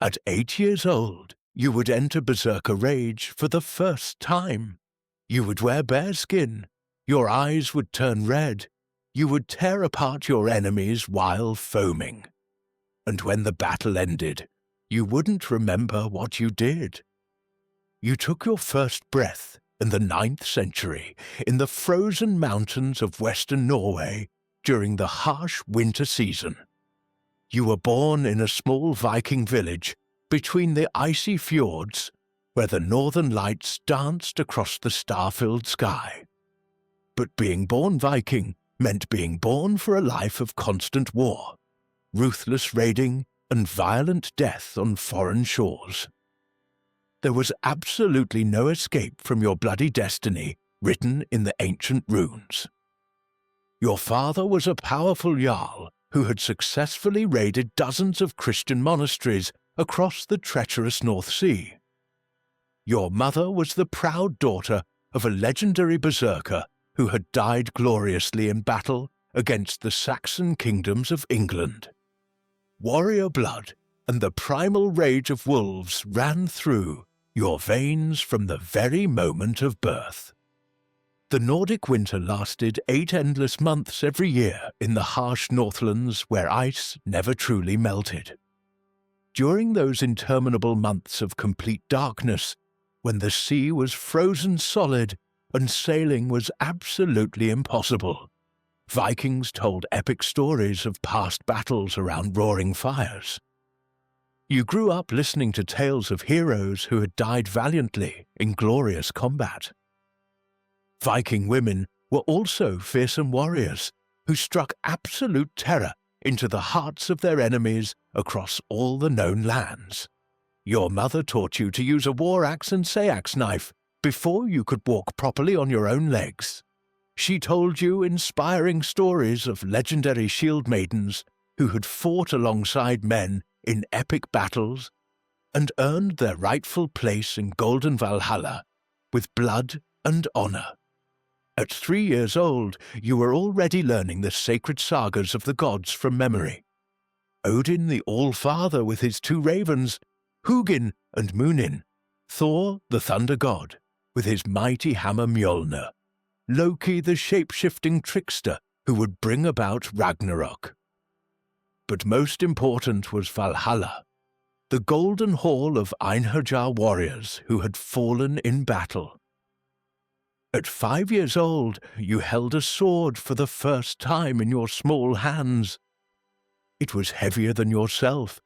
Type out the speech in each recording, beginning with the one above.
At 8 years old, you would enter Berserker rage for the first time. You would wear bearskin, your eyes would turn red, you would tear apart your enemies while foaming. And when the battle ended, you wouldn't remember what you did. You took your first breath in the 9th century in the frozen mountains of western Norway during the harsh winter season. You were born in a small Viking village between the icy fjords where the northern lights danced across the star-filled sky. But being born Viking meant being born for a life of constant war, ruthless raiding, and violent death on foreign shores. There was absolutely no escape from your bloody destiny written in the ancient runes. Your father was a powerful Jarl who had successfully raided dozens of Christian monasteries across the treacherous North Sea. Your mother was the proud daughter of a legendary berserker who had died gloriously in battle against the Saxon kingdoms of England. Warrior blood and the primal rage of wolves ran through your veins from the very moment of birth. The Nordic winter lasted 8 endless months every year in the harsh Northlands where ice never truly melted. During those interminable months of complete darkness, when the sea was frozen solid and sailing was absolutely impossible, Vikings told epic stories of past battles around roaring fires. You grew up listening to tales of heroes who had died valiantly in glorious combat. Viking women were also fearsome warriors who struck absolute terror into the hearts of their enemies across all the known lands. Your mother taught you to use a war axe and sayax knife before you could walk properly on your own legs. She told you inspiring stories of legendary shield maidens who had fought alongside men in epic battles and earned their rightful place in golden Valhalla with blood and honor. At 3 years old, you were already learning the sacred sagas of the gods from memory. Odin the All-Father with his 2 ravens, Hugin and Munin, Thor the thunder god with his mighty hammer Mjolnir, Loki the shape-shifting trickster who would bring about Ragnarok. But most important was Valhalla, the golden hall of Einherjar warriors who had fallen in battle. At 5 years old, you held a sword for the first time in your small hands. It was heavier than yourself,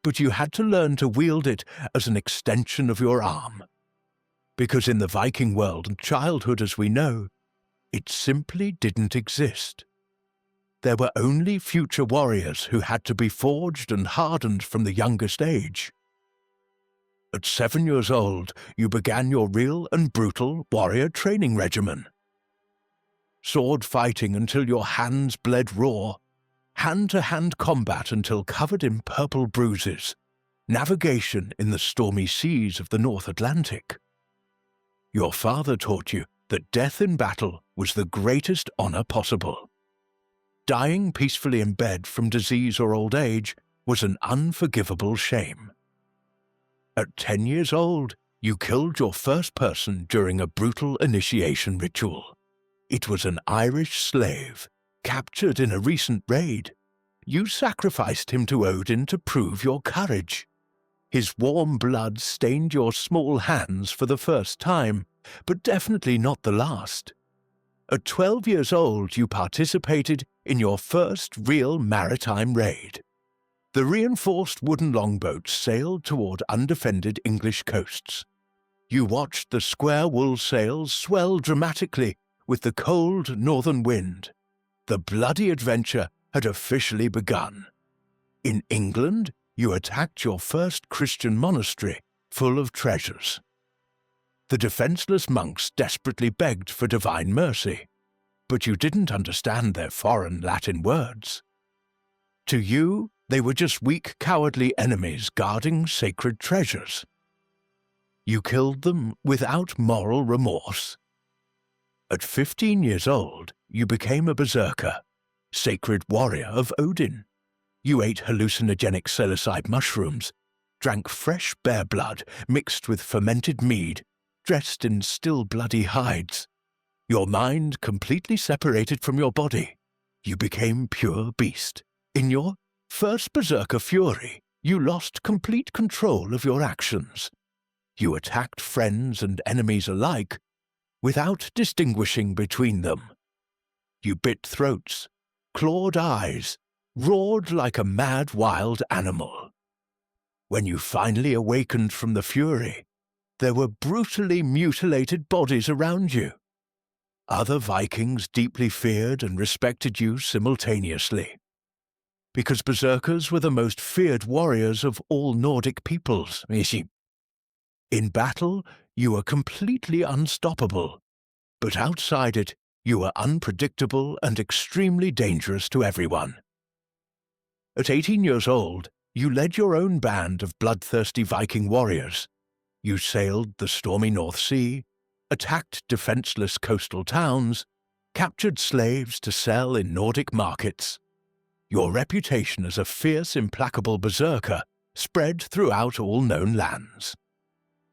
but you had to learn to wield it as an extension of your arm. Because in the Viking world and childhood as we know, it simply didn't exist. There were only future warriors who had to be forged and hardened from the youngest age. At 7 years old, you began your real and brutal warrior training regimen. Sword fighting until your hands bled raw, hand-to-hand combat until covered in purple bruises, navigation in the stormy seas of the North Atlantic. Your father taught you that death in battle was the greatest honor possible. Dying peacefully in bed from disease or old age was an unforgivable shame. At 10 years old, you killed your first person during a brutal initiation ritual. It was an Irish slave, captured in a recent raid. You sacrificed him to Odin to prove your courage. His warm blood stained your small hands for the first time, but definitely not the last. At 12 years old, you participated in your first real maritime raid. The reinforced wooden longboats sailed toward undefended English coasts. You watched the square wool sails swell dramatically with the cold northern wind. The bloody adventure had officially begun. In England, you attacked your first Christian monastery full of treasures. The defenseless monks desperately begged for divine mercy, but you didn't understand their foreign Latin words. To you, they were just weak, cowardly enemies guarding sacred treasures. You killed them without moral remorse. At 15 years old, you became a berserker, sacred warrior of Odin. You ate hallucinogenic psilocybin mushrooms, drank fresh bear blood mixed with fermented mead, dressed in still bloody hides. Your mind completely separated from your body. You became pure beast. In your first Berserker fury, you lost complete control of your actions. You attacked friends and enemies alike without distinguishing between them. You bit throats, clawed eyes, roared like a mad wild animal. When you finally awakened from the fury, there were brutally mutilated bodies around you. Other Vikings deeply feared and respected you simultaneously, because Berserkers were the most feared warriors of all Nordic peoples. In battle, you were completely unstoppable, but outside it, you were unpredictable and extremely dangerous to everyone. At 18 years old, you led your own band of bloodthirsty Viking warriors. You sailed the stormy North Sea, attacked defenseless coastal towns, captured slaves to sell in Nordic markets. Your reputation as a fierce, implacable berserker spread throughout all known lands.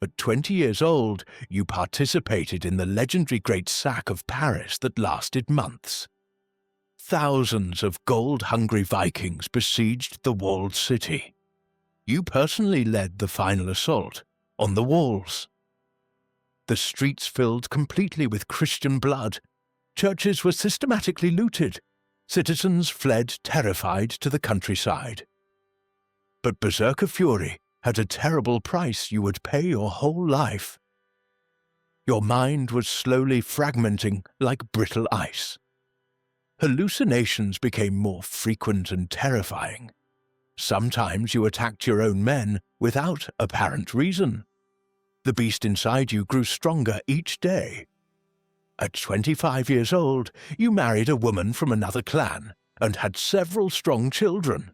At 20 years old, you participated in the legendary Great Sack of Paris that lasted months. Thousands of gold-hungry Vikings besieged the walled city. You personally led the final assault on the walls. The streets filled completely with Christian blood. Churches were systematically looted. Citizens fled terrified to the countryside. But Berserker fury had a terrible price you would pay your whole life. Your mind was slowly fragmenting like brittle ice. Hallucinations became more frequent and terrifying. Sometimes you attacked your own men without apparent reason. The beast inside you grew stronger each day. At 25 years old, you married a woman from another clan and had several strong children.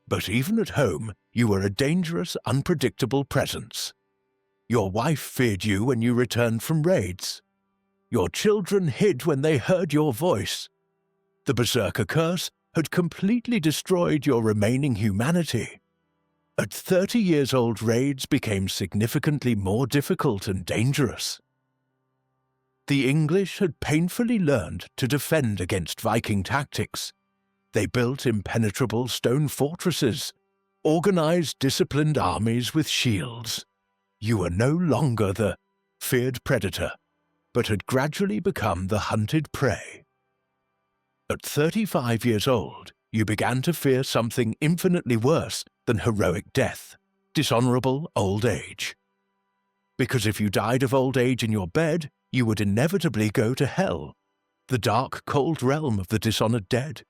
But even at home, you were a dangerous, unpredictable presence. Your wife feared you when you returned from raids. Your children hid when they heard your voice. The Berserker curse had completely destroyed your remaining humanity. At 30 years old, raids became significantly more difficult and dangerous. The English had painfully learned to defend against Viking tactics. They built impenetrable stone fortresses, organized disciplined armies with shields. You were no longer the feared predator, but had gradually become the hunted prey. At 35 years old, you began to fear something infinitely worse than heroic death, dishonorable old age. Because if you died of old age in your bed, you would inevitably go to hell, the dark, cold realm of the dishonored dead.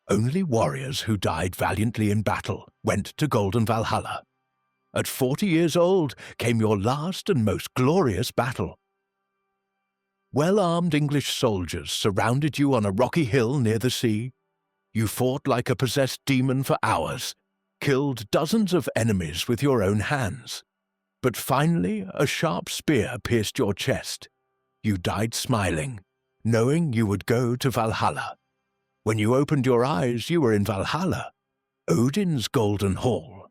Only warriors who died valiantly in battle went to golden Valhalla. At 40 years old came your last and most glorious battle. Well-armed English soldiers surrounded you on a rocky hill near the sea. You fought like a possessed demon for hours, killed dozens of enemies with your own hands. But finally, a sharp spear pierced your chest. You died smiling, knowing you would go to Valhalla. When you opened your eyes, you were in Valhalla, Odin's golden hall.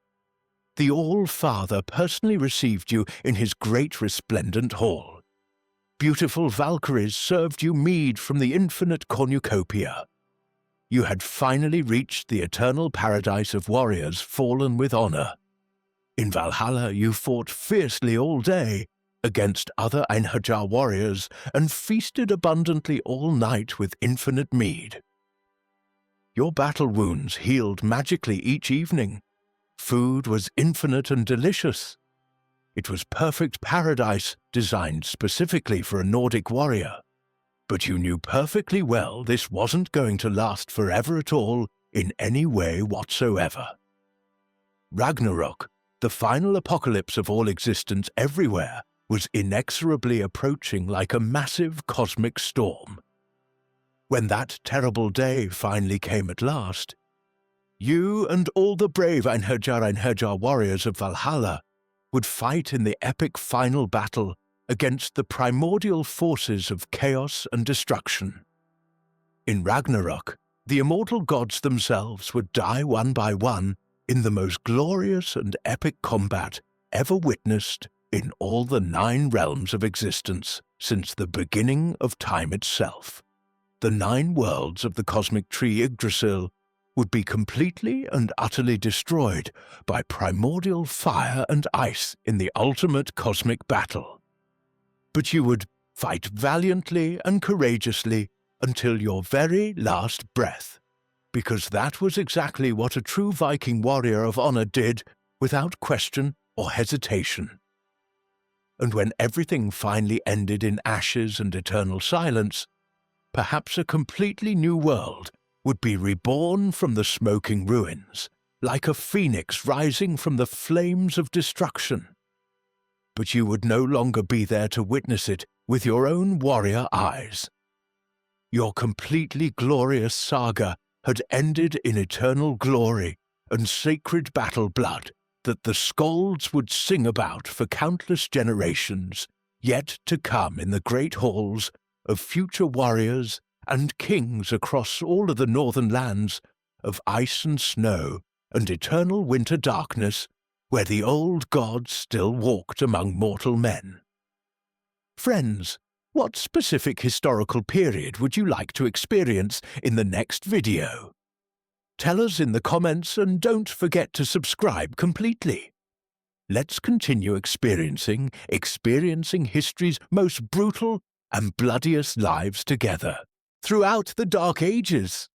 The All-Father personally received you in his great resplendent hall. Beautiful Valkyries served you mead from the infinite cornucopia. You had finally reached the eternal paradise of warriors fallen with honor. In Valhalla, you fought fiercely all day against other Einherjar warriors and feasted abundantly all night with infinite mead. Your battle wounds healed magically each evening. Food was infinite and delicious. It was perfect paradise designed specifically for a Nordic warrior. But you knew perfectly well this wasn't going to last forever at all in any way whatsoever. Ragnarok, the final apocalypse of all existence everywhere, was inexorably approaching like a massive cosmic storm. When that terrible day finally came at last, you and all the brave Einherjar warriors of Valhalla would fight in the epic final battle against the primordial forces of chaos and destruction. In Ragnarok, the immortal gods themselves would die one by one in the most glorious and epic combat ever witnessed in all the 9 realms of existence since the beginning of time itself. The 9 worlds of the cosmic tree Yggdrasil would be completely and utterly destroyed by primordial fire and ice in the ultimate cosmic battle. But you would fight valiantly and courageously until your very last breath, because that was exactly what a true Viking warrior of honor did without question or hesitation. And when everything finally ended in ashes and eternal silence, perhaps a completely new world would be reborn from the smoking ruins, like a phoenix rising from the flames of destruction. But you would no longer be there to witness it with your own warrior eyes. Your completely glorious saga had ended in eternal glory and sacred battle blood that the skalds would sing about for countless generations yet to come in the great halls of future warriors and kings across all of the northern lands of ice and snow and eternal winter darkness, where the old gods still walked among mortal men. Friends, what specific historical period would you like to experience in the next video? Tell us in the comments and don't forget to subscribe completely. Let's continue experiencing history's most brutal and bloodiest lives together throughout the Dark Ages.